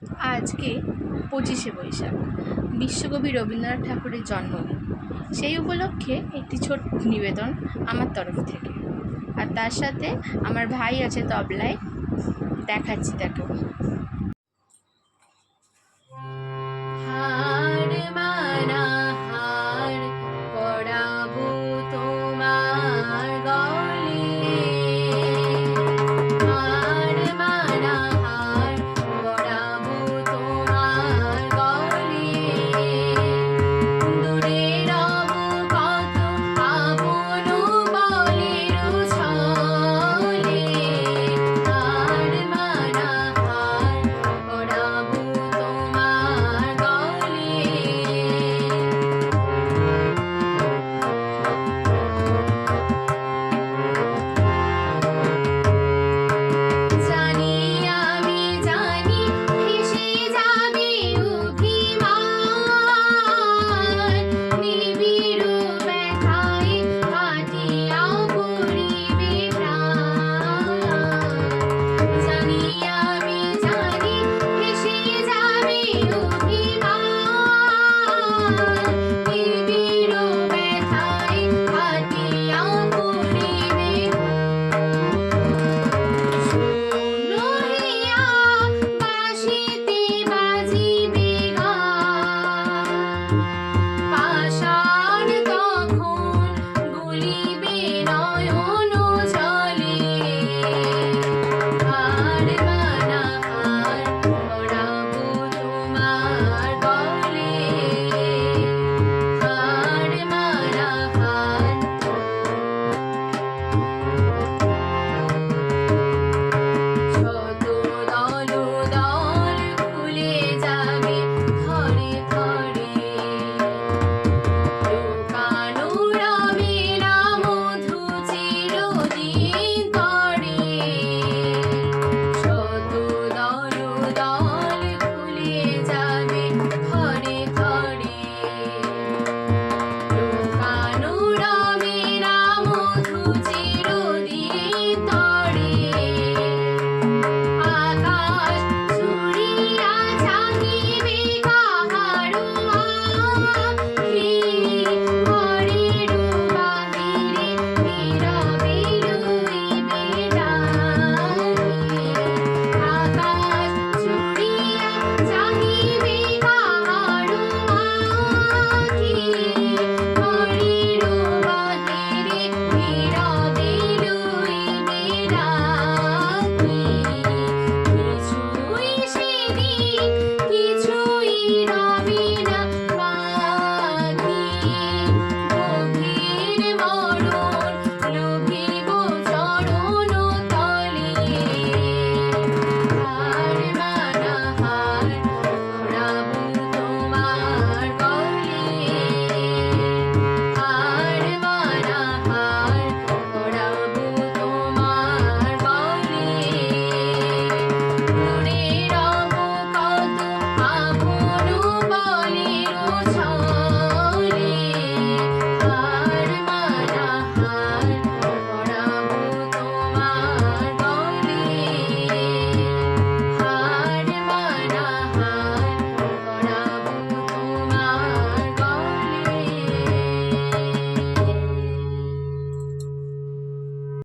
আজকে 25শে বৈশাখ, বিশ্বকবি রবীন্দ্রনাথ ঠাকুরের জন্মদিন। সেই উপলক্ষে একটি ছোট্ট নিবেদন আমার তরফ থেকে। আর তার সাথে আমার ভাই আছে তবলায়, দেখাচ্ছি তাকে। হার মানা হার পড়াবো তোমার গলে, হার মানা হার পড়াবো তোমার গলে, দূরে রব কত আপন বলের ছলে, হার মানা হার পড়াবো তোমার গলে। জানি আমি জানি ভেসে যাবে অভিমান, নিবিড় ব্যথায় কাটিয়া পড়িবে প্রাণ। জানি আমি জানি ভেসে যাবে অভিমান, নিবিড় ব্যথায় কাটিয়া পড়িবে। রহিয়া বাঁশিতে বাজিবে গান, পাষাণ তখন গলিবে নয়ন জলে, হার মানা হার পড়াবো তোমার গলে, হার মানা হার। শত দল দল খুলে যাবে ঘরে ঘরে, লুকানো রবে না মধু চিরদিন তরে। শত দল দল খুলে যাবে ঘরে ঘরে, লুকানো রবে না মধু চিরদিন তরে। আকাশ জুড়িয়া চাহিবে কাহারো আখি, ঘরের বাহিরে নীরবে লইবে ডাকি। আকাশ জুড়িয়া চাহিবে কাহারো আখি, ঘরের বাহিরে নীরবে লইবে ডাকি। কিছুই সেদিন